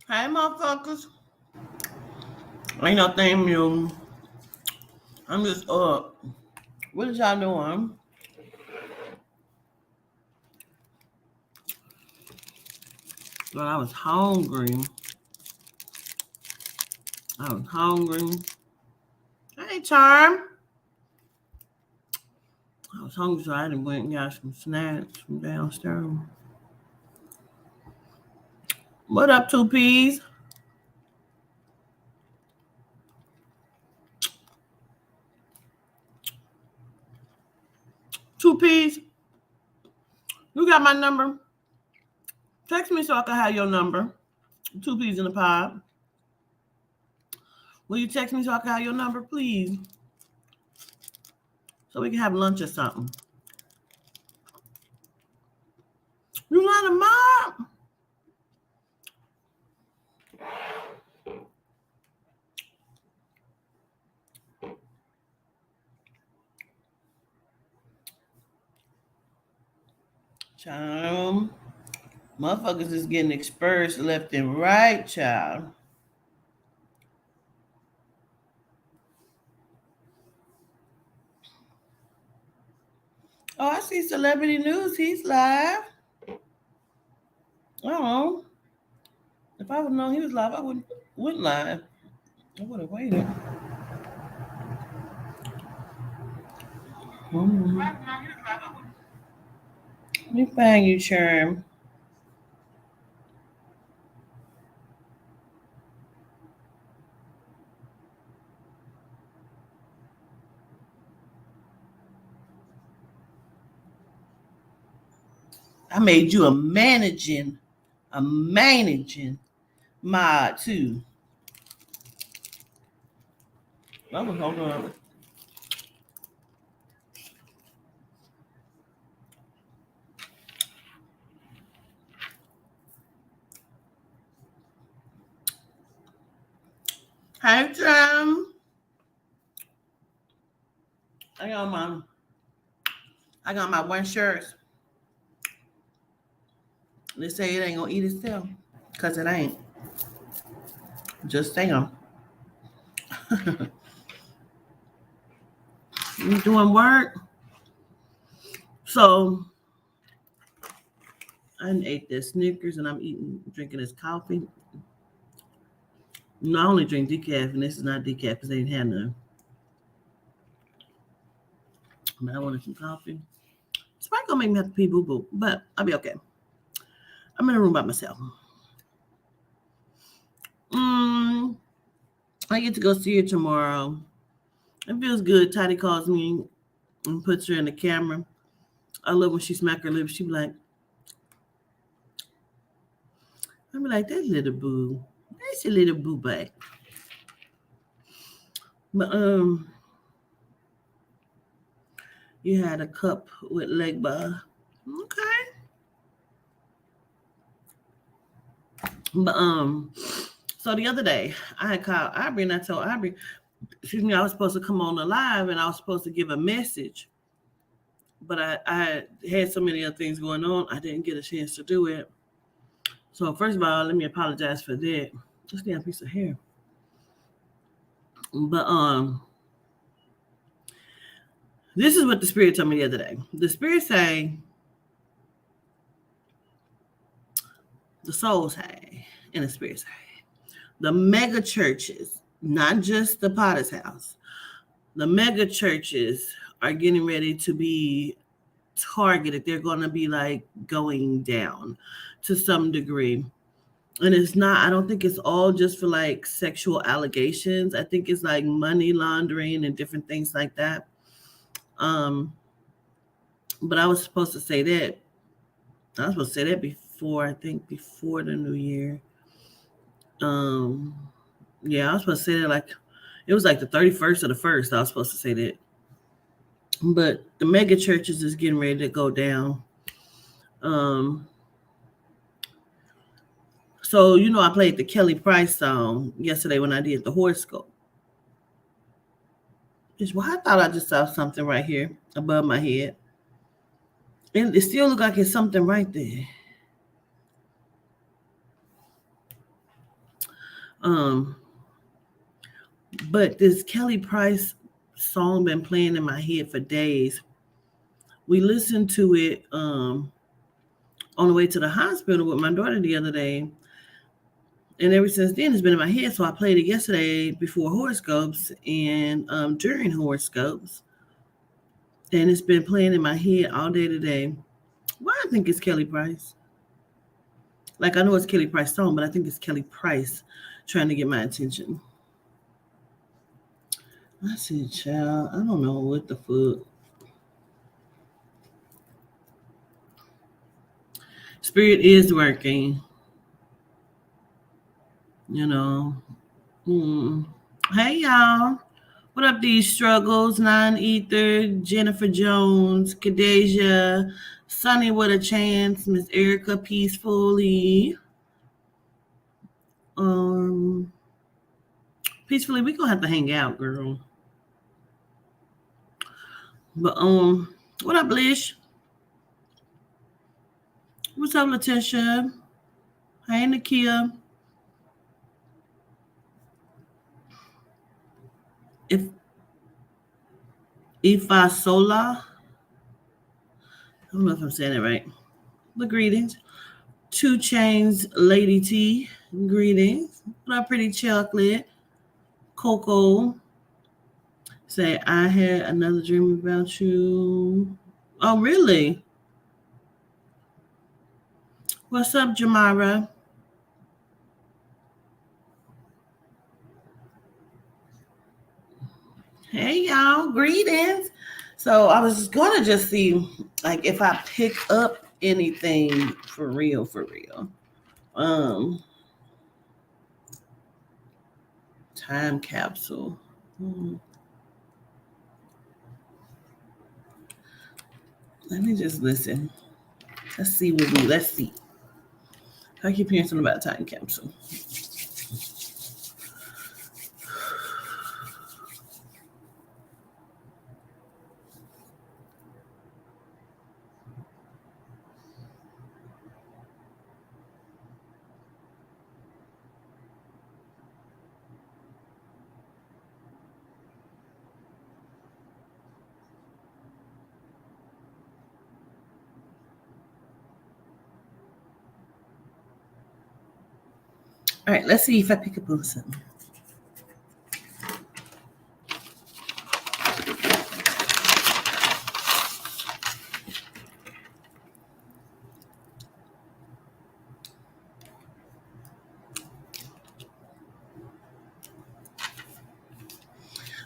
Hey, motherfuckers. Ain't nothing new. I'm just up. What is y'all doing? Well, I was hungry. I was hungry. Hey, Charm. I was hungry, so I done went and got some snacks from downstairs. What up, 2Ps? 2Ps, you got my number? Text me so I can have your number. 2Ps in the pod. Will you text me so I can have your number, please? So we can have lunch or something. You not a mom? Child. Motherfuckers is getting exposed left and right, child. Oh, I see Celebrity News. He's live. Oh, if I would have known he was live, I went live. I would have waited. Mm-hmm. Let me find you, Charm. I made you a managing mod too. Hold on. Hi, Charm. I got my I got my one shirt. They say it ain't gonna eat itself. Cause it ain't. Just saying. You doing work? So I ate this Snickers and I'm drinking this coffee. No, I only drink decaf, and this is not decaf because they didn't have none. But I wanted some coffee. It's probably gonna make me have to pee boo boo, but I'll be okay. I'm in a room by myself. I get to go see her tomorrow. It feels good. Tati calls me and puts her in the camera. I love when she smack her lips. She be like, I be like, that little boo. That's a little boo back. But you had a cup with leg bar. Okay. But so the other day I had called Aubrey and I told Aubrey, excuse me, I was supposed to come on the live and I was supposed to give a message. But I had so many other things going on, I didn't get a chance to do it. So first of all, let me apologize for that. Just get a piece of hair. But this is what the spirit told me the other day. The spirit say, the soul say, and the spirit say, the mega churches, not just the Potter's house, the mega churches are getting ready to be targeted. They're going to be like going down to some degree. And it's not, I don't think it's all just for like sexual allegations. I think it's like money laundering and different things like that. But I was supposed to say that. I was supposed to say that before, I think before the new year. Yeah, I was supposed to say that like, it was like the 31st of the 1st. I was supposed to say that. But the mega churches is getting ready to go down. So, I played the Kelly Price song yesterday when I did the horoscope. Well, I thought I just saw something right here above my head. And it still look like it's something right there. Um, but this Kelly Price song been playing in my head for days. We listened to it on the way to the hospital with my daughter the other day. And ever since then, it's been in my head. So I played it yesterday before horoscopes and during horoscopes. And it's been playing in my head all day today. Why I think it's Kelly Price. Like I know it's Kelly Price song, but I think it's Kelly Price trying to get my attention. I said, child, I don't know what the fuck. Spirit is working. You know. Hey y'all. What up, these struggles? Nine Ether, Jennifer Jones, Kadeja, Sunny with a Chance, Miss Erica Peacefully. Peacefully, we gonna have to hang out, girl. But what up, Lish? What's up, Letitia? Hey, Nakia. Ifasola. I don't know if I'm saying it right. But greetings. 2 Chains Lady T. Greetings. What up, pretty chocolate? Coco. Say, I had another dream about you. Oh, really? What's up, Jamara? Hey, y'all. Greetings. So I was going to just see, like, if I pick up anything for real, for real. Time capsule. Let me just listen. Let's see. I keep hearing something about time capsule. All right, let's see if I pick up on something.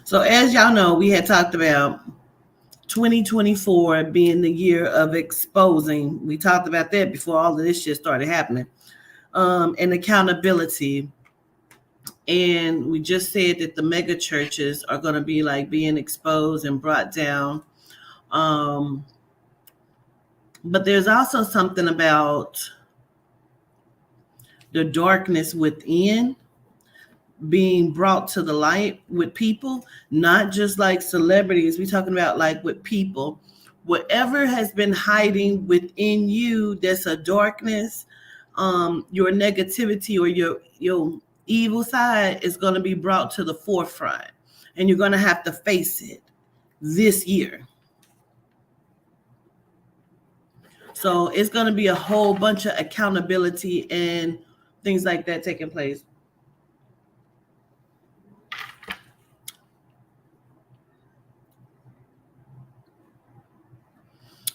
So as y'all know, we had talked about 2024 being the year of exposing. We talked about that before all of this shit started happening. And accountability. And we just said that the mega churches are going to be like being exposed and brought down. But there's also something about the darkness within being brought to the light with people, not just like celebrities. We're talking about like with people. Whatever has been hiding within you, that's a darkness, your negativity or your evil side is going to be brought to the forefront, and you're going to have to face it this year. So it's going to be a whole bunch of accountability and things like that taking place.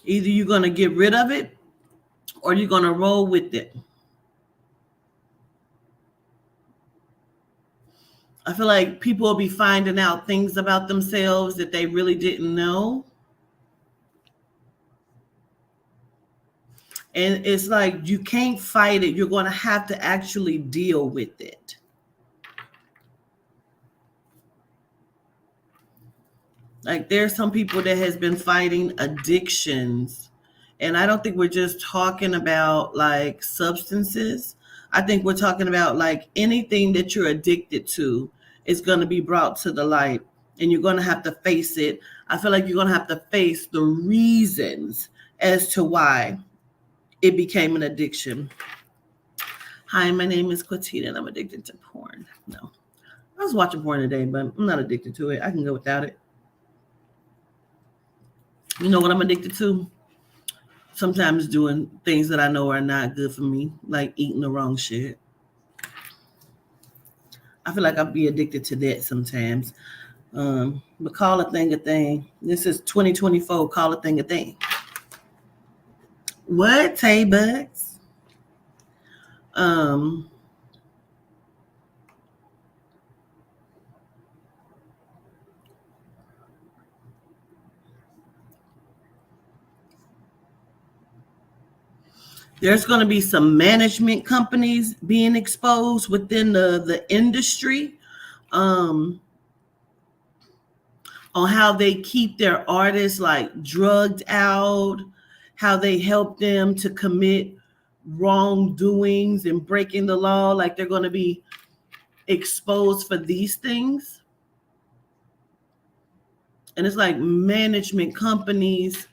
Either you're going to get rid of it or you're going to roll with it. I feel like people will be finding out things about themselves that they really didn't know. And it's like you can't fight it. You're going to have to actually deal with it. Like there's some people that has been fighting addictions. And I don't think we're just talking about like substances. I think we're talking about like anything that you're addicted to is going to be brought to the light, and you're going to have to face it. I feel like you're going to have to face the reasons as to why it became an addiction. Hi, my name is Quatita and I'm addicted to porn. No. I was watching porn today, but I'm not addicted to it. I can go without it. You know what I'm addicted to? Sometimes doing things that I know are not good for me, like eating the wrong shit. I feel like I'll be addicted to that sometimes. But call a thing a thing. This is 2024. Call a thing a thing. What, Tay Bucks? Um, there's going to be some management companies being exposed within the industry. Um, on how they keep their artists like drugged out, how they help them to commit wrongdoings and breaking the law, like they're going to be exposed for these things. And it's like management companies,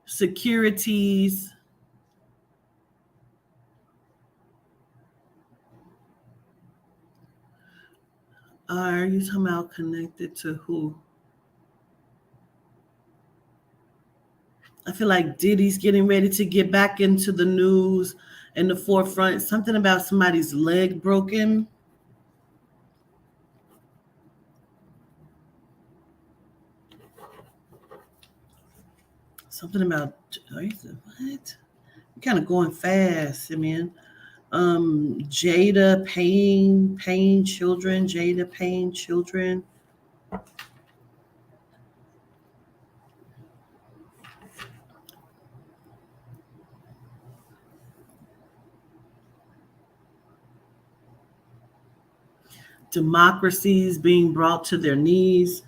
securities. Are you talking about connected to who? I feel like Diddy's getting ready to get back into the news in the forefront. Something about somebody's leg broken. Something about what? Kind of going fast. I mean, Jada Payne children, Jada Payne children. Democracies being brought to their knees.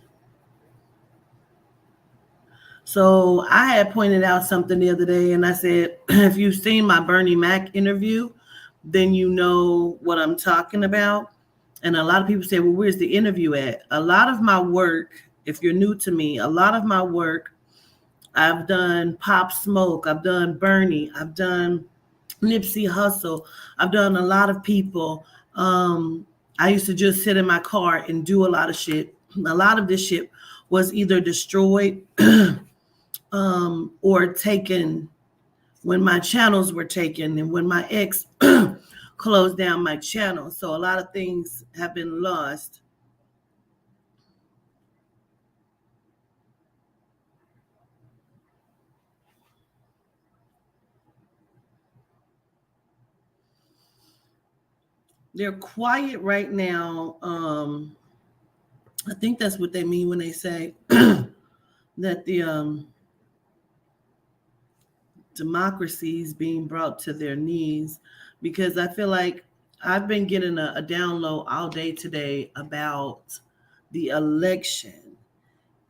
So I had pointed out something the other day, and I said, if you've seen my Bernie Mac interview, then you know what I'm talking about. And a lot of people say, well, where's the interview at? A lot of my work, if you're new to me, a lot of my work, I've done Pop Smoke, I've done Bernie, I've done Nipsey Hussle, I've done a lot of people. I used to just sit in my car and do a lot of shit. A lot of this shit was either destroyed or taken when my channels were taken and when my ex closed down my channel. So a lot of things have been lost. They're quiet right now. I think that's what they mean when they say that the democracies being brought to their knees, because I feel like I've been getting a download all day today about the election.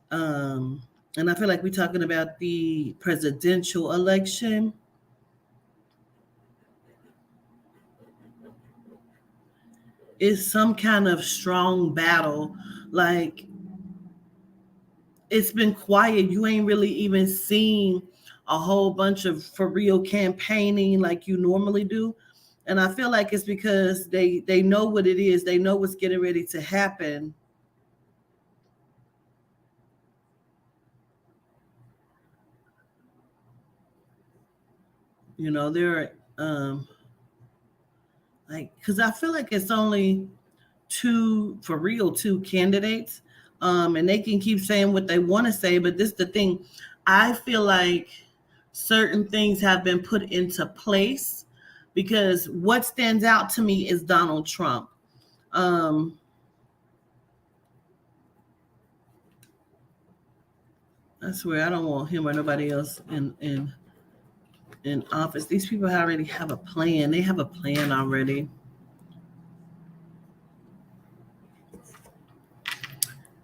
And I feel like we're talking about the presidential election. It's some kind of strong battle. Like, it's been quiet. You ain't really even seen a whole bunch of for real campaigning like you normally do. And I feel like it's because they know what it is. They know what's getting ready to happen. You know, they're like, because I feel like it's only two for real two candidates, and they can keep saying what they want to say, but this is the thing. I feel like certain things have been put into place because what stands out to me is Donald Trump. um I swear I don't want him or nobody else in office. These people already have a plan. They have a plan already.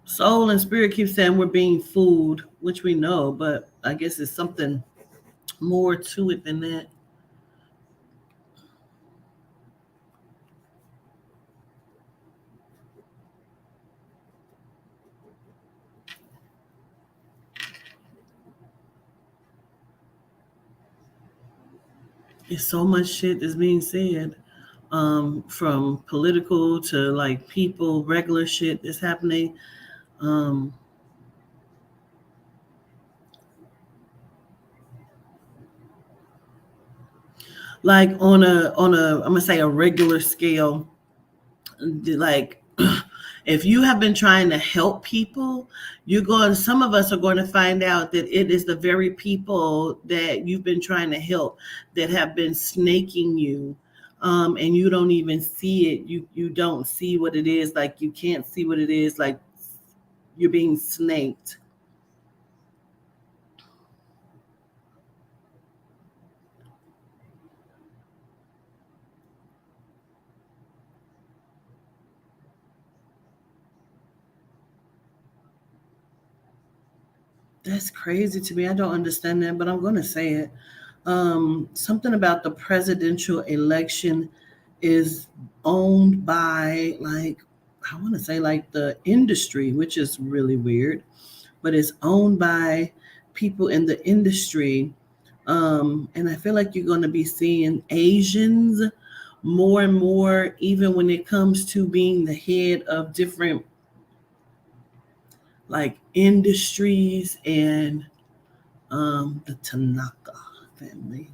Soul and spirit keep saying we're being fooled, which we know, but I guess it's something more to it than that. It's so much shit that's being said, from political to like people, regular shit that's happening. Um, like on a I'm gonna say a regular scale, like if you have been trying to help people, you're going some of us are going to find out that it is the very people that you've been trying to help that have been snaking you, and you don't even see it. You don't see what it is. Like you can't see what it is. Like you're being snaked. That's crazy to me. I don't understand that, but I'm going to say it. Something about the presidential election is owned by, like, I want to say like the industry, which is really weird, but it's owned by people in the industry. And I feel like you're going to be seeing Asians more and more, even when it comes to being the head of different like industries and the Tanaka family.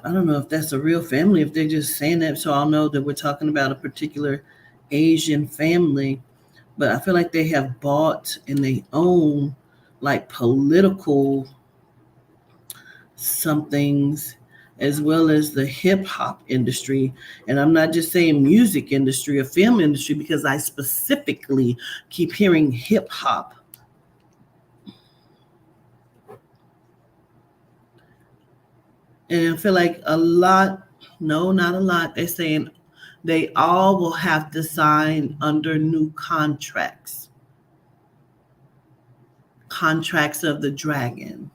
I don't know if that's a real family, if they're just saying that so I'll know that we're talking about a particular Asian family. But I feel like they have bought and they own like political somethings as well as the hip hop industry. And I'm not just saying music industry or film industry because I specifically keep hearing hip hop. And I feel like a lot, no, not a lot, they're saying they all will have to sign under new contracts, contracts of the dragon.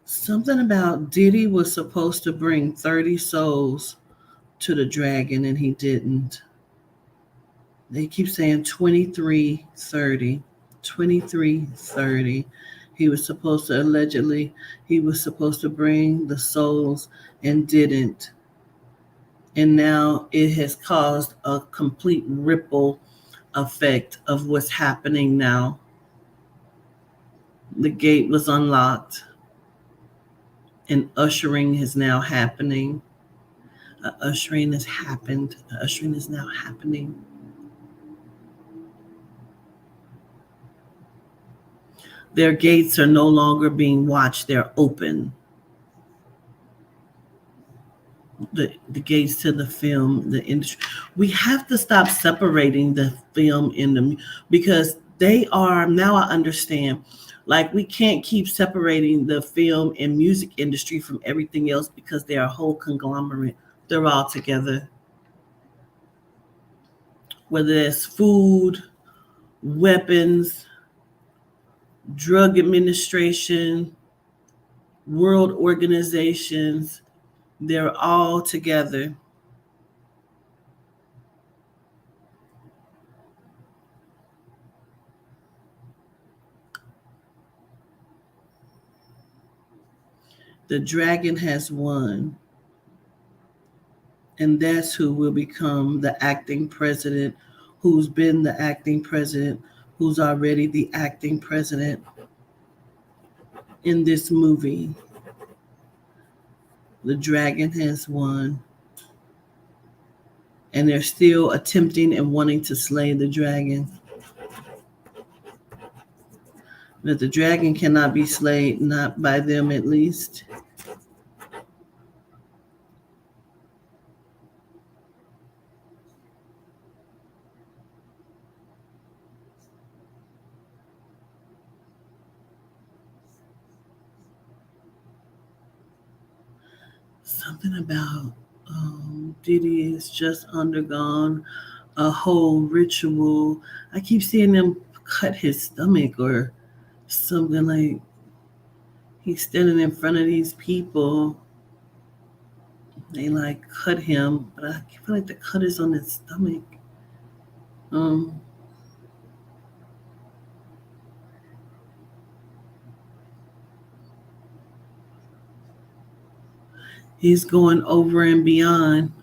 Something about Diddy was supposed to bring 30 souls to the dragon and he didn't. They keep saying 2330, 2330. He was supposed to allegedly, he was supposed to bring the souls and didn't. And now it has caused a complete ripple effect of what's happening now. The gate was unlocked and ushering is now happening. Ushering has happened. Ushering is now happening. Their gates are no longer being watched, they're open. The gates to the film, the industry. We have to stop separating the film and because they are now I understand. Like we can't keep separating the film and music industry from everything else because they're a whole conglomerate. They're all together. Whether it's food, weapons, drug administration, world organizations, they're all together. The dragon has won, and that's who will become the acting president, who's been the acting president, who's already the acting president in this movie. The dragon has won, and they're still attempting and wanting to slay the dragon. But the dragon cannot be slayed, not by them at least. Something about Diddy has just undergone a whole ritual. I keep seeing them cut his stomach or something like he's standing in front of these people. They like cut him, but I feel like the cut is on his stomach. Um, he's going over and beyond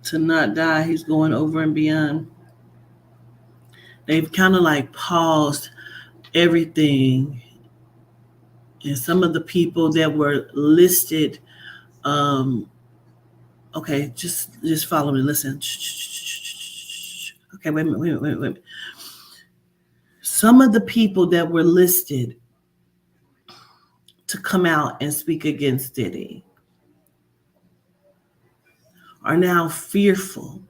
to not die. He's going over and beyond. They've kind of like paused everything, and some of the people that were listed. Um, okay, just follow me. Listen. Okay, wait a minute, wait a minute, wait a minute. Some of the people that were listed to come out and speak against Diddy are now fearful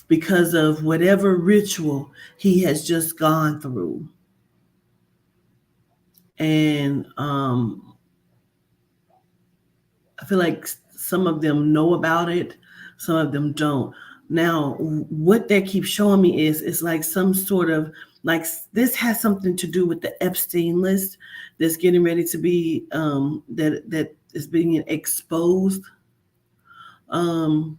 because of whatever ritual he has just gone through. And I feel like some of them know about it, some of them don't. Now, what that keeps showing me is it's like some sort of like this has something to do with the Epstein list that's getting ready to be that is being exposed. Um,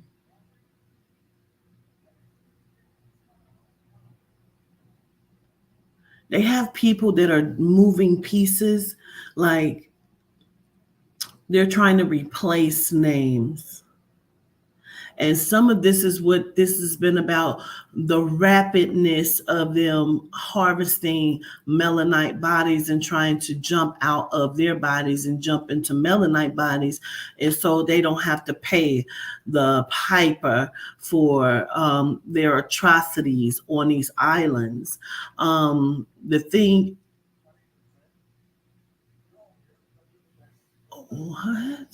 they have people that are moving pieces, like they're trying to replace names. And some of this is what this has been about, the rapidness of them harvesting melanite bodies and trying to jump out of their bodies and jump into melanite bodies. And so they don't have to pay the piper for their atrocities on these islands. The thing, what?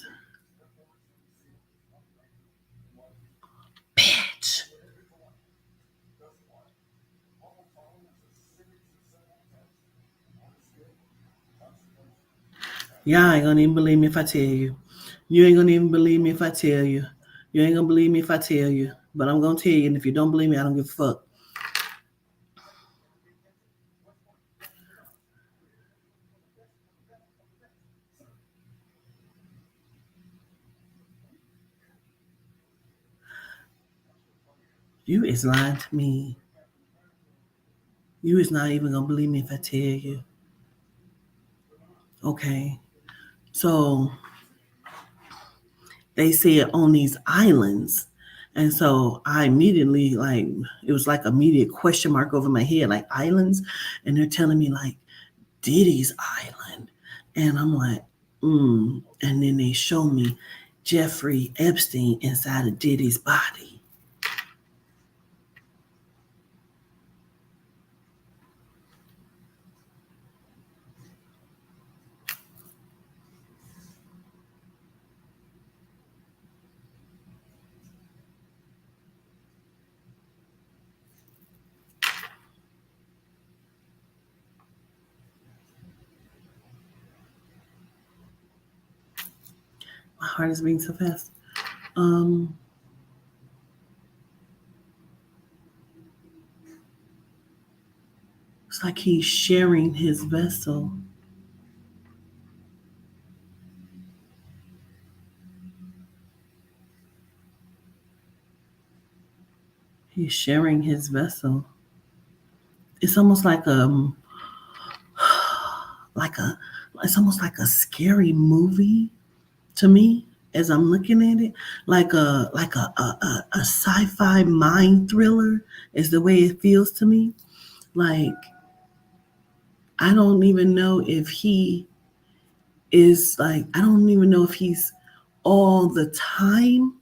Bitch. Y'all ain't gonna even believe me if I tell you. You ain't gonna even believe me if I tell you. You ain't gonna believe me if I tell you. But I'm gonna tell you, and if you don't believe me, I don't give a fuck. You is lying to me. You is not even gonna believe me if I tell you. Okay. So they said on these islands. And so I immediately like it was like immediate question mark over my head, like islands. And they're telling me like Diddy's island. And I'm like, And then they show me Jeffrey Epstein inside of Diddy's body. My heart is beating so fast. It's like he's sharing his vessel. He's sharing his vessel. It's almost like a it's almost like a scary movie to me as I'm looking at it, like a sci-fi mind thriller is the way it feels to me. Like I don't even know if he is like I don't even know if he's all the time.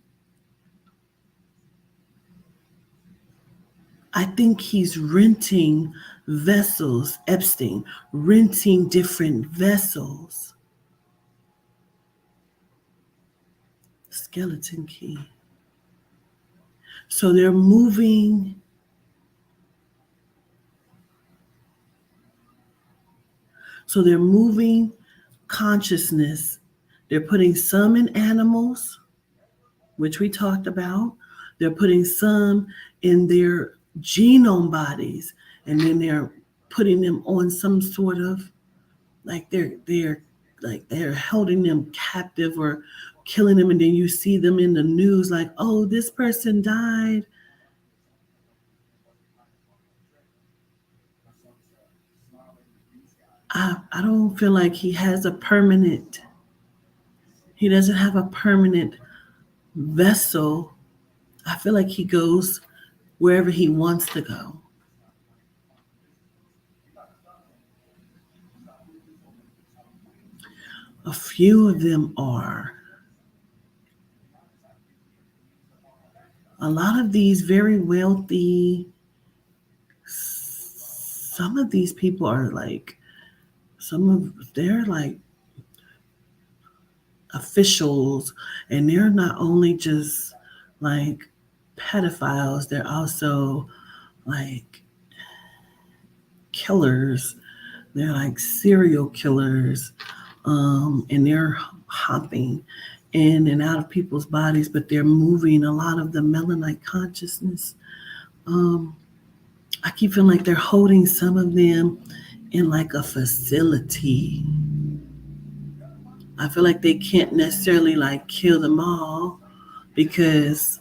I think he's renting vessels, Epstein, renting different vessels. Skeleton key. So they're moving. So they're moving consciousness. They're putting some in animals, which we talked about. They're putting some in their genome bodies. and then they're putting them on some sort of, like they're holding them captive or killing them, and then you see them in the news like, oh, this person died. I don't feel like he doesn't have a permanent vessel. I feel like he goes wherever he wants to go. A few of them are. A lot of these very wealthy, some of these people are like, they're like officials, and they're not only just like pedophiles, they're also like killers. They're like serial killers, and they're hopping in and out of people's bodies, but they're moving a lot of the melanite consciousness. Um, I keep feeling like they're holding some of them in like a facility. I feel like they can't necessarily like kill them all because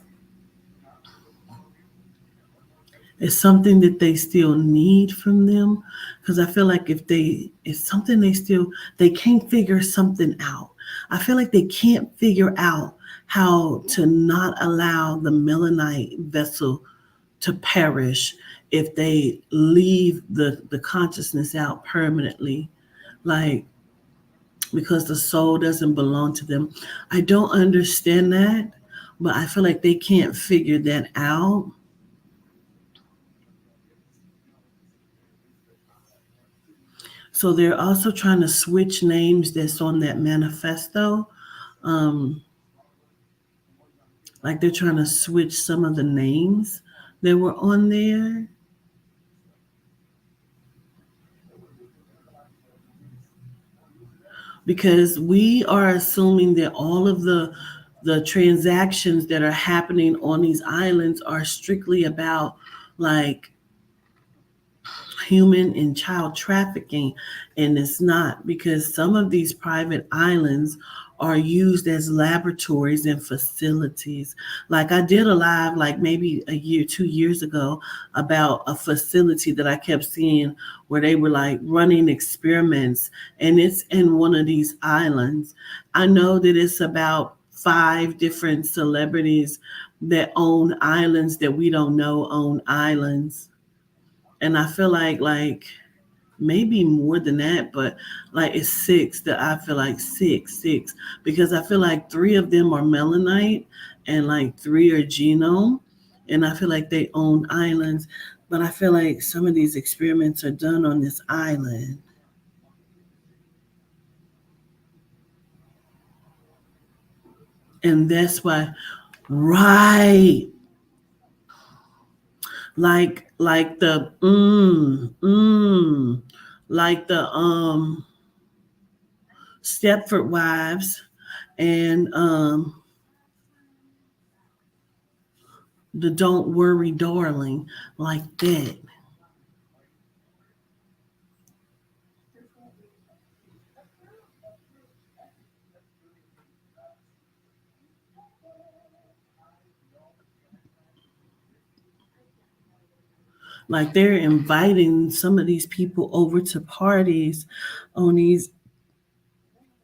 it's something that they still need from them. Because I feel like it's something they can't figure something out. I feel like they can't figure out how to not allow the melanite vessel to perish if they leave the consciousness out permanently. Like, because the soul doesn't belong to them. I don't understand that, but I feel like they can't figure that out. So they're also trying to switch names that's on that manifesto. Um, like they're trying to switch some of the names that were on there because we are assuming that all of the transactions that are happening on these islands are strictly about like human and child trafficking, and it's not, because some of these private islands are used as laboratories and facilities. Like I did a live like maybe a year 2 years ago about a facility that I kept seeing where they were like running experiments, and it's in one of these islands. I know that it's about 5 different celebrities that own islands that we don't know own islands, and I feel like maybe more than that, but like it's six that I feel like six because I feel like 3 of them are melanite and like 3 are genome, and I feel like they own islands, but I feel like some of these experiments are done on this island, and that's why, right? Like the like the Stepford Wives and the Don't Worry Darling, like that. Like they're inviting some of these people over to parties on these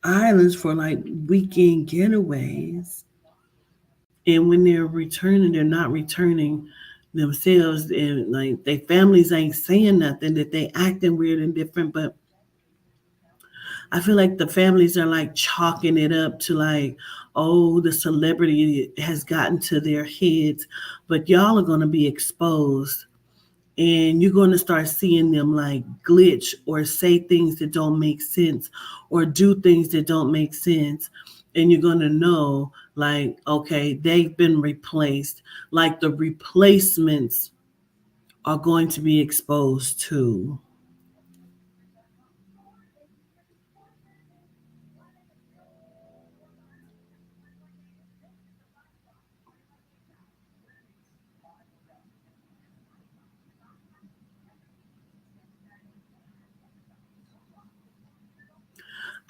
islands for like weekend getaways. And when they're returning, they're not returning themselves, and like their families ain't saying nothing, that they acting weird and different, but I feel like the families are like chalking it up to like, oh, the celebrity has gotten to their heads, but y'all are going to be exposed, and you're going to start seeing them like glitch or say things that don't make sense or do things that don't make sense. And you're going to know, like, okay, they've been replaced. Like the replacements are going to be exposed too.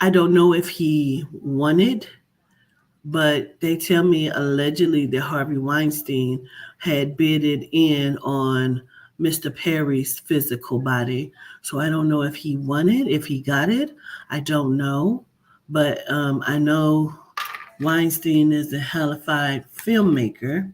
I don't know if he wanted, but they tell me allegedly that Harvey Weinstein had bidded in on Mr. Perry's physical body. So I don't know if he won it, if he got it. I don't know. But I know Weinstein is a hellified filmmaker.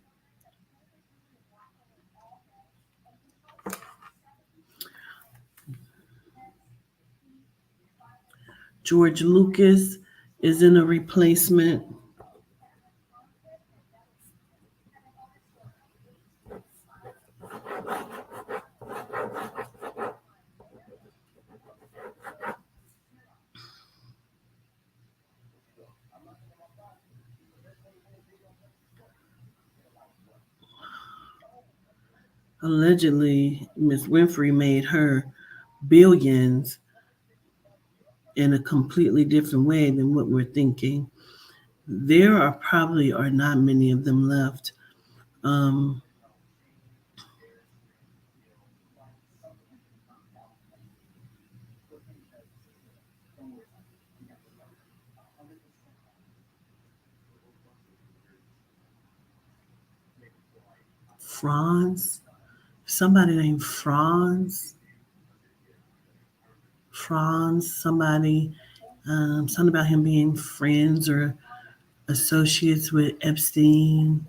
George Lucas is in a replacement. Allegedly, Miss Winfrey made her billions in a completely different way than what we're thinking. There are probably are not many of them left. Um, Franz, somebody named Franz, something about him being friends or associates with Epstein.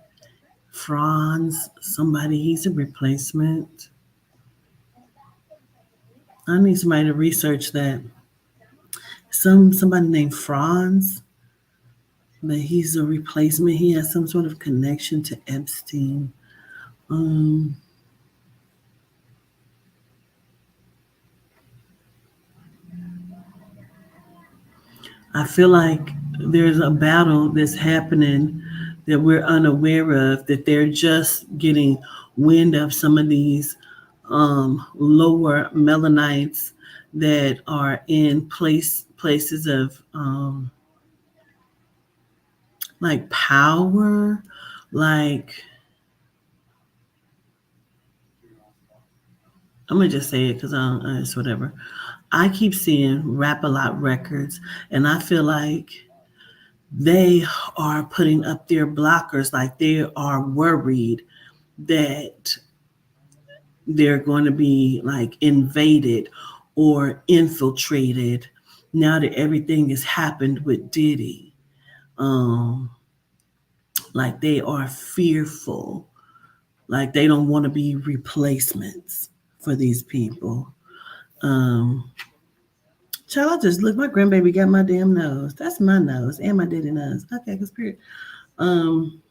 Franz, somebody, he's a replacement. I need somebody to research that. Somebody named Franz, but he's a replacement. He has some sort of connection to Epstein. Um, I feel like there's a battle that's happening that we're unaware of, that they're just getting wind of some of these lower melanites that are in places of like power, like I'm gonna just say it because it's whatever. I keep seeing Rap a Lot Records, and I feel like they are putting up their blockers, like they are worried that they're going to be like invaded or infiltrated now that everything has happened with Diddy. Um, like they are fearful, like they don't want to be replacements for these people. Um, Child, I just look. My grandbaby got my damn nose. That's my nose and my daddy nose. Okay, cause period. Um,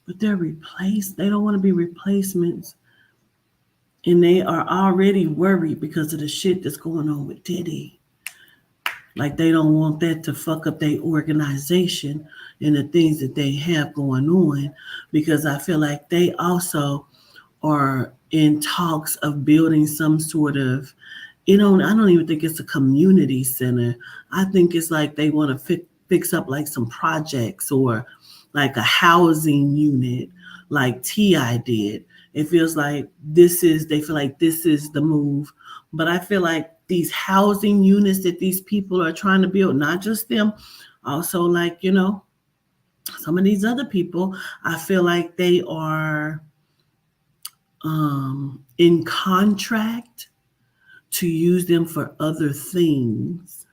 but they're replaced. They don't want to be replacements, and they are already worried because of the shit that's going on with Diddy. Like they don't want that to fuck up their organization and the things that they have going on, because I feel like they also are in talks of building some sort of, I don't even think it's a community center. I think it's like they want to fix up like some projects or like a housing unit like T.I. did. It feels like they feel like this is the move. But I feel like these housing units that these people are trying to build, not just them, also like, some of these other people, I feel like they are in contract to use them for other things.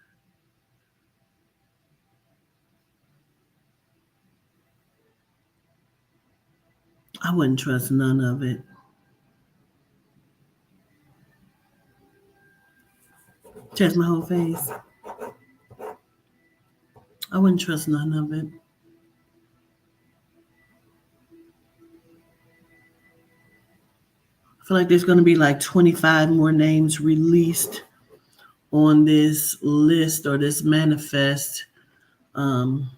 I wouldn't trust none of it. Test my whole face. I wouldn't trust none of it. I feel like there's going to be like 25 more names released on this list or this manifest. Um,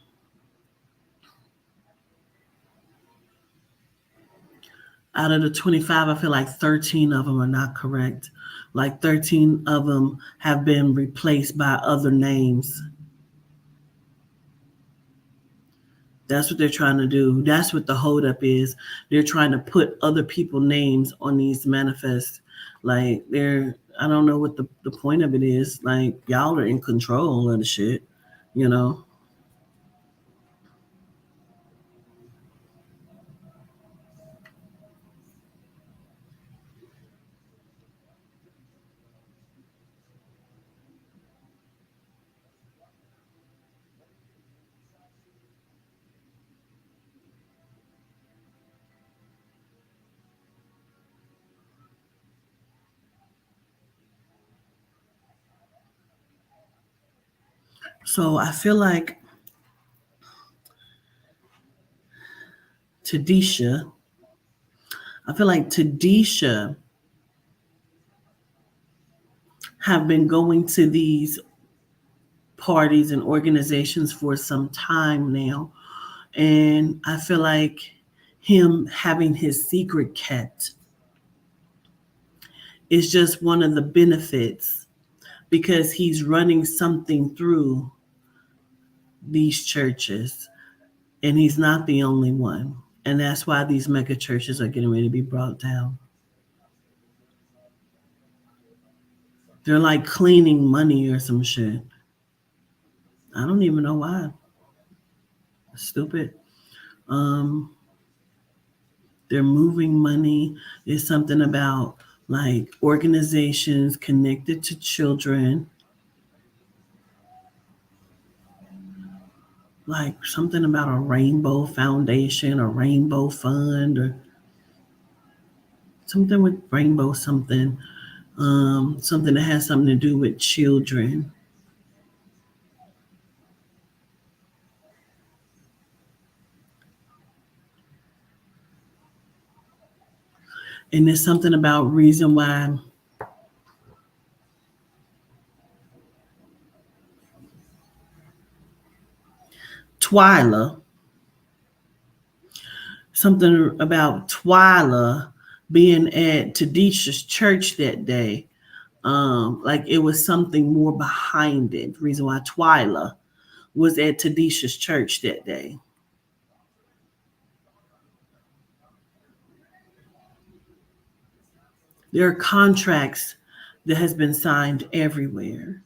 Out of the 25, I feel like 13 of them are not correct. Like 13 of them have been replaced by other names. That's what they're trying to do. That's what the holdup is. They're trying to put other people's names on these manifests. Like I don't know what the point of it is. Like, y'all are in control of the shit, you know? So I feel like Tadisha, I feel like Tadisha have been going to these parties and organizations for some time now. And I feel like him having his secret kept is just one of the benefits because he's running something through these churches and he's not the only one. And that's why these mega churches are getting ready to be brought down. They're like cleaning money or some shit. I don't even know why. Stupid. Um, they're moving money. There's something about like organizations connected to children, like something about a rainbow foundation, a rainbow fund, or something with rainbow something, something that has something to do with children. And there's something about reason why Twyla, something about Twyla being at Tadisha's church that day. Like it was something more behind it. The reason why Twyla was at Tadisha's church that day. There are contracts that has been signed everywhere.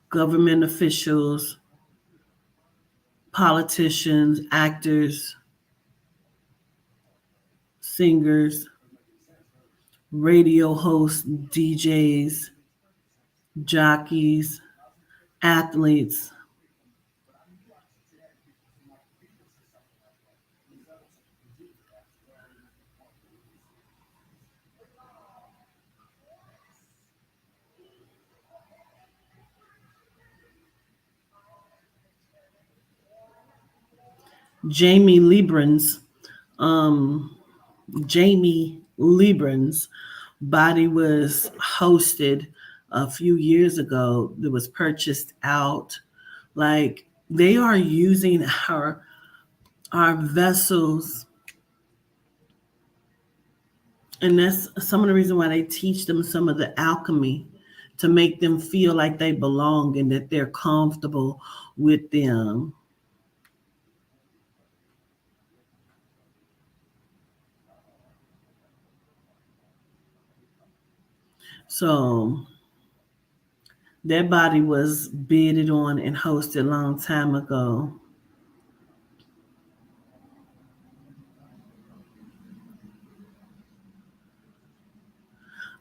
Government officials, politicians, actors, singers, radio hosts, DJs, jockeys, athletes. Jamie Librand's um, Jamie Librand's body was hosted a few years ago. That was purchased out. Like they are using our vessels, and that's some of the reason why they teach them some of the alchemy to make them feel like they belong and that they're comfortable with them. So their body was bidded on and hosted a long time ago.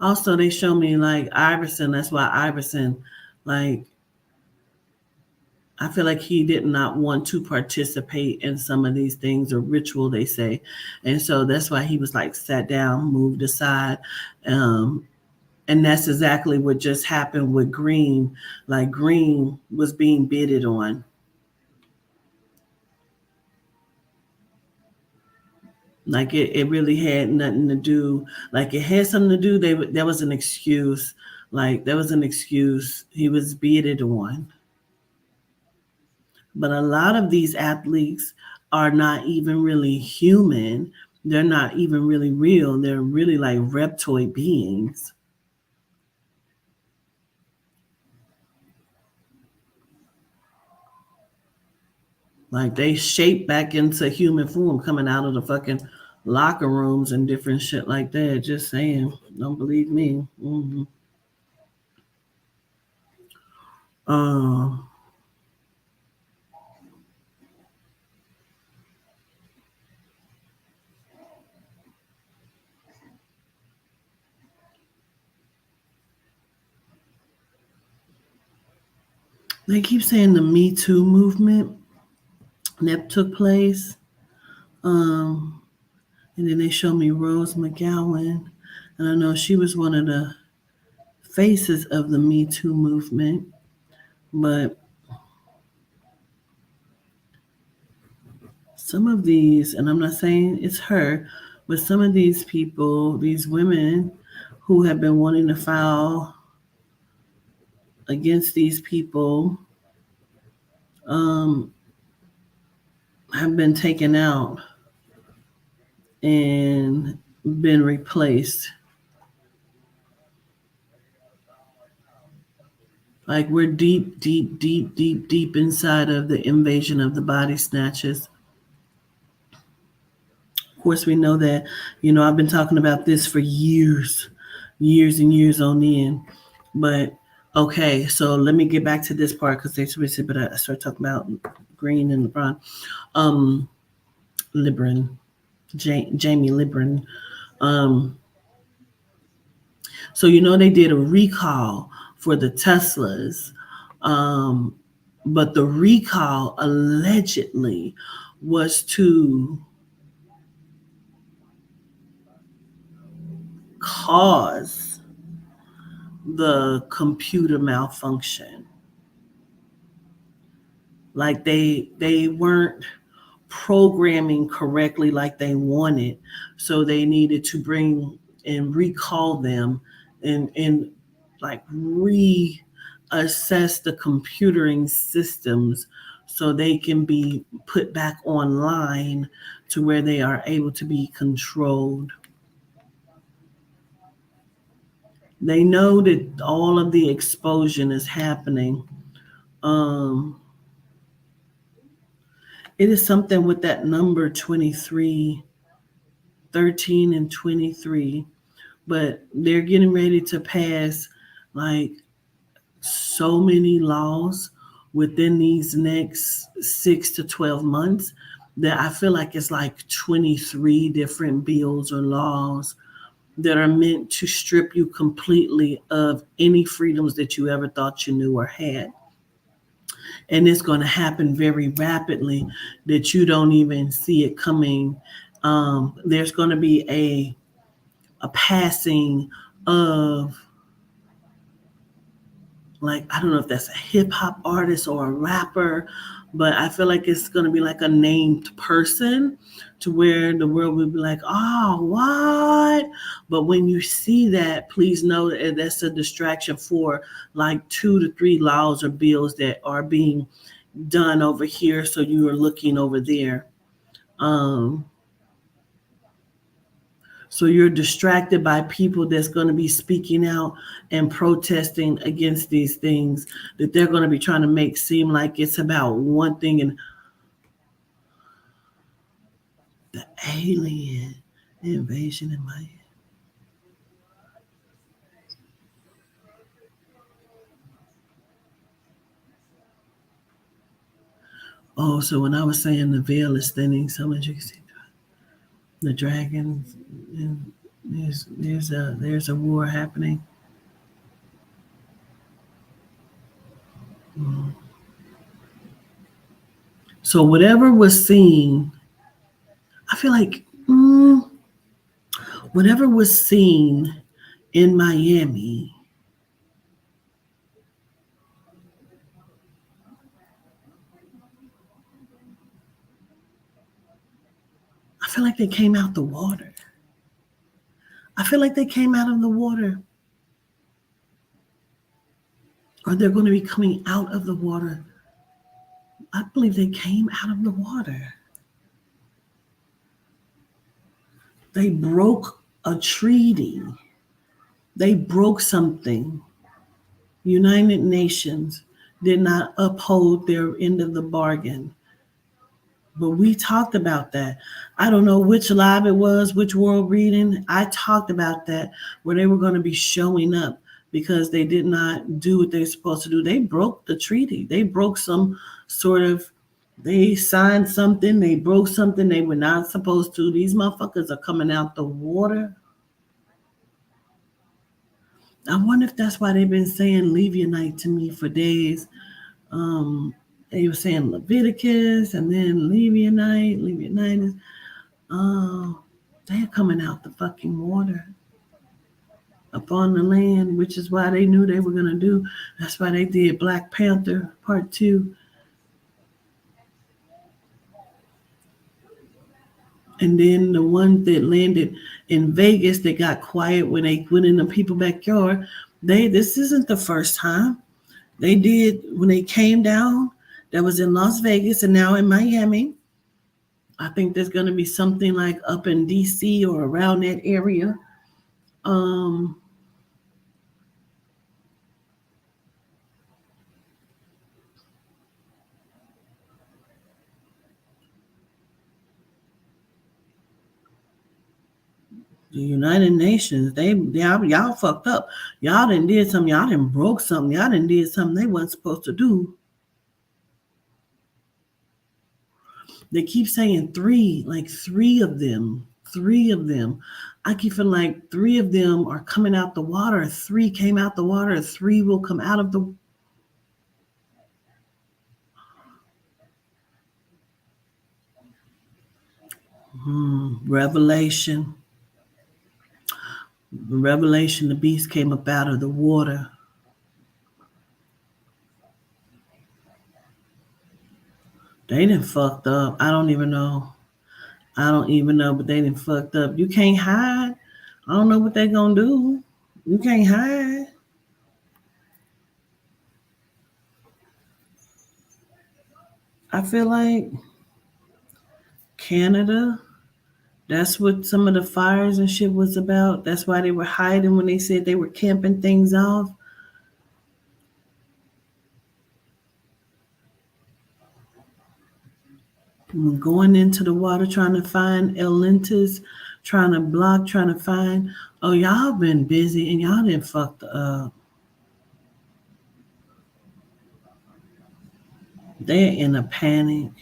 Also, they show me like Iverson. That's why Iverson, like, I feel like he did not want to participate in some of these things or ritual, they say. And so that's why he was like sat down, moved aside. Um, and that's exactly what just happened with Green. Like, Green was being bidded on. Like it really had nothing to do. Like it had something to do. There was an excuse. Like there was an excuse. He was beated on. But a lot of these athletes are not even really human. They're not even really real. They're really like reptoid beings. Like they shape back into human form coming out of the fucking locker rooms and different shit like that. Just saying. Don't believe me. Um, they keep saying the Me Too movement that took place. Um, and then they show me Rose McGowan, and I know she was one of the faces of the Me Too movement. But some of these, and I'm not saying it's her, but some of these people, these women who have been wanting to file against these people, um, have been taken out and been replaced. Like we're deep, deep, deep, deep, deep inside of the invasion of the body snatchers. Of course, we know that, I've been talking about this for years, years and years on end. But okay, so let me get back to this part because they switched, but I started talking about Green and LeBron. Um, Libran, Jamie Libran. Um, so they did a recall for the Teslas, um, but the recall allegedly was to cause the computer malfunction. Like they weren't programming correctly like they wanted, so they needed to bring and recall them and like reassess the computering systems so they can be put back online to where they are able to be controlled. They know that all of the explosion is happening. Um, it is something with that number 23, 13, and 23, but they're getting ready to pass like so many laws within these next 6 to 12 months that I feel like it's like 23 different bills or laws that are meant to strip you completely of any freedoms that you ever thought you knew or had. And it's going to happen very rapidly that you don't even see it coming. There's going to be a passing of, like, I don't know if that's a hip hop artist or a rapper, but I feel like it's going to be like a named person to where the world will be like, oh, what? But when you see that, please know that that's a distraction for like 2 to 3 laws or bills that are being done over here. So you are looking over there. Um, so you're distracted by people that's going to be speaking out and protesting against these things that they're going to be trying to make seem like it's about one thing, and the alien invasion in my head. Oh, so when I was saying the veil is thinning, so much you can see the dragons, and there's a war happening. Mm. So whatever was seen, I feel like whatever was seen in Miami, I feel like they came out the water. I feel like they came out of the water, or they're going to be coming out of the water. I believe they came out of the water. They broke a treaty. They broke something. United Nations did not uphold their end of the bargain. But we talked about that. I don't know which live it was, which world reading. I talked about that where they were going to be showing up because they did not do what they're supposed to do. They broke the treaty. They broke some sort of, they signed something, they broke something they were not supposed to. These motherfuckers are coming out the water. I wonder if that's why they've been saying leave your night to me for days. Um, they were saying Leviticus and then leave your night, leave your night. Oh, they're coming out the fucking water upon the land, which is why they knew they were gonna do. That's why they did Black Panther Part 2. And then the one that landed in Vegas that got quiet when they went in the people backyard. This isn't the first time. They did when they came down, that was in Las Vegas and now in Miami. I think there's gonna be something like up in DC or around that area. Um The United Nations, y'all fucked up. Y'all done did something. Y'all done broke something. Y'all done did something they wasn't supposed to do. They keep saying three, like three of them. Three of them. I keep feeling like three of them are coming out the water. Three came out the water. Three will come out of the Revelation. Revelation, the beast came up out of the water. They done fucked up. I don't even know. I don't even know, but they done fucked up. You can't hide. I don't know what they gonna do. You can't hide. I feel like Canada, that's what some of the fires and shit was about. That's why they were hiding when they said they were camping things off. Going into the water trying to find Atlantis, trying to block, trying to find. Oh, y'all been busy and y'all didn't fucked up. They're in a panic.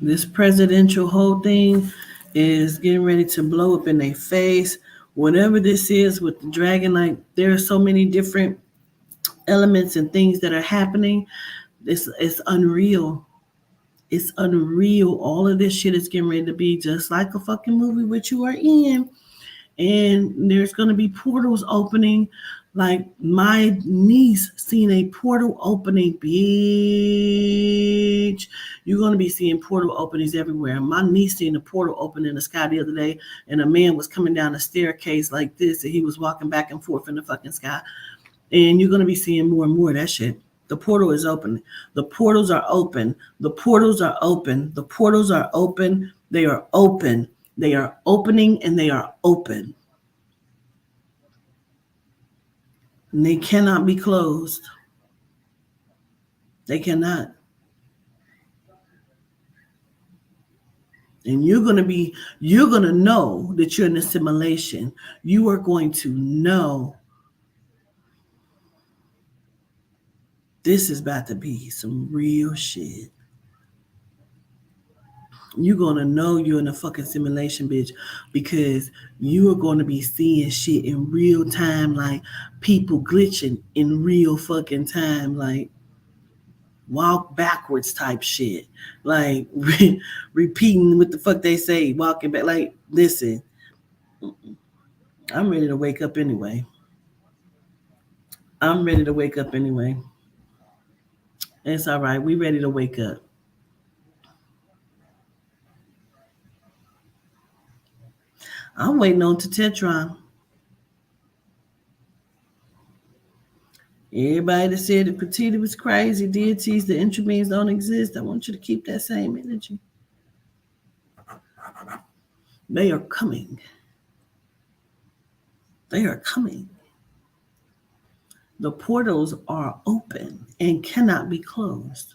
This presidential whole thing is getting ready to blow up in their face. Whatever this is with the dragon, like there are so many different elements and things that are happening. It's unreal. It's unreal. All of this shit is getting ready to be just like a fucking movie which you are in. And there's gonna be portals opening. Like my niece seen a portal opening, bitch. You're gonna be seeing portal openings everywhere. My niece seen a portal open in the sky the other day, and a man was coming down a staircase like this, and he was walking back and forth in the fucking sky. And you're gonna be seeing more and more of that shit. The portal is open. The portals are open. The portals are open. The portals are open. They are open. They are opening and they are open. And they cannot be closed. They cannot. And you're gonna know that you're in a simulation. You are going to know this is about to be some real shit. You're gonna know you're in a fucking simulation, bitch, because you are gonna be seeing shit in real time, like people glitching in real fucking time, like walk backwards type shit, like repeating what the fuck they say, walking back. Like, listen, I'm ready to wake up anyway. I'm ready to wake up anyway. It's all right. We ready to wake up. I'm waiting on to Tetron. Everybody that said that Petita was crazy, deities, the entry beings don't exist. I want you to keep that same energy. They are coming. They are coming. The portals are open and cannot be closed.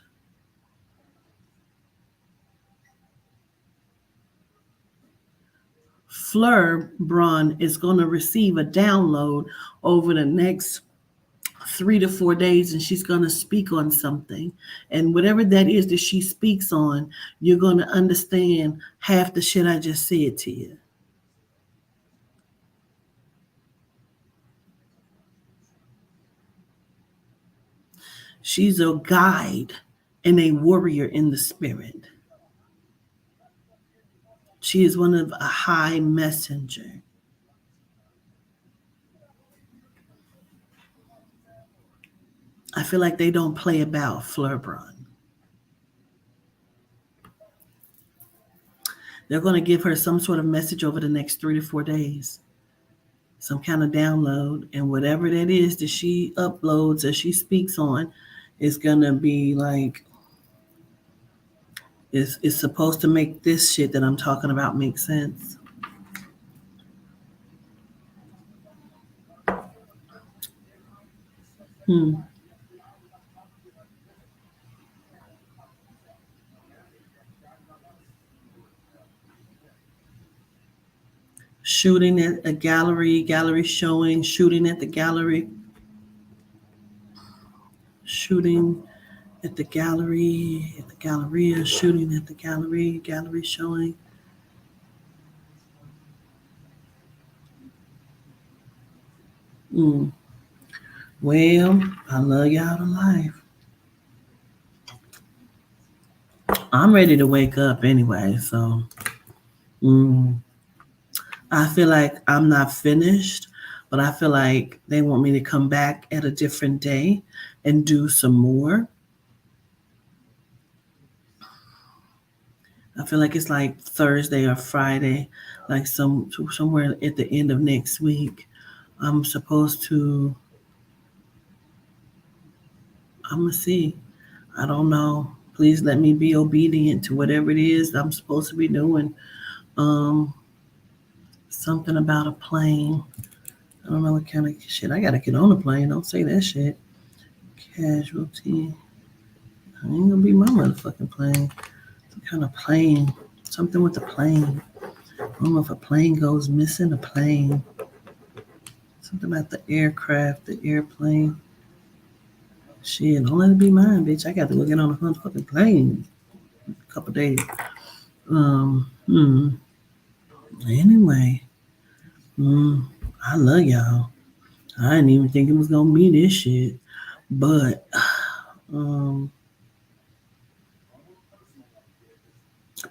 Fleur Brun is going to receive a download over the next 3 to 4 days, and she's going to speak on something. And whatever that is that she speaks on, you're going to understand half the shit I just said to you. She's a guide and a warrior in the spirit. She is one of a high messenger. I feel like they don't play about Fleur Brun. They're going to give her some sort of message over the next 3 to 4 days. Some kind of download. And whatever that is that she uploads or she speaks on is going to be like, it's supposed to make this shit that I'm talking about make sense. Shooting at a gallery showing, shooting at the gallery, shooting at the galleria, shooting at the gallery showing. Well, I love y'all to life. I'm ready to wake up anyway, so I feel like I'm not finished, but I feel like they want me to come back at a different day and do some more. I feel like it's like Thursday or Friday, like somewhere at the end of next week. I'm gonna see. I don't know. Please let me be obedient to whatever it is I'm supposed to be doing. Something about a plane. I don't know what kind of shit. I gotta get on a plane. Don't say that shit. Casualty. I ain't gonna be my motherfucking plane. Some kind of plane. Something with the plane. I don't know if a plane goes missing. A plane. Something about the aircraft, the airplane. Shit, don't let it be mine, bitch. I got to go get on a motherfucking plane in a couple days. Anyway, I love y'all. I didn't even think it was gonna be this shit, but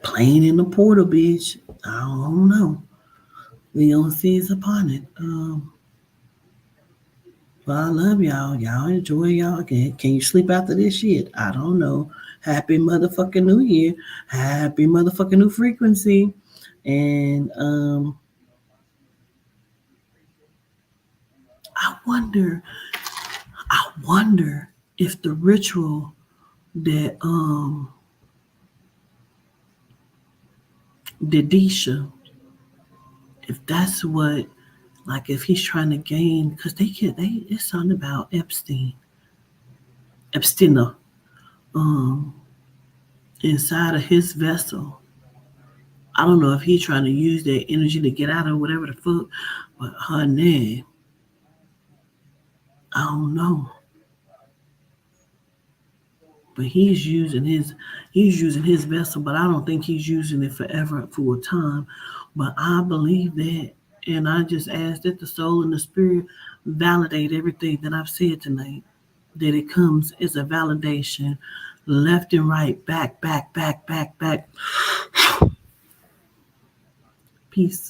plane in the portal, bitch. I don't know. We don't seize upon it. But I love y'all. Y'all enjoy y'all. Can you sleep after this shit? I don't know. Happy motherfucking New Year. Happy motherfucking new frequency. And I wonder if the ritual that Didisha, if that's what, like if he's trying to gain, because it's something about Epstein. Epsteiner. Inside of his vessel. I don't know if he's trying to use that energy to get out of whatever the fuck, but her name, I don't know. But he's using his vessel, but I don't think he's using it forever full time. But I believe that, and I just ask that the soul and the spirit validate everything that I've said tonight. That it comes as a validation, left and right, back. Peace.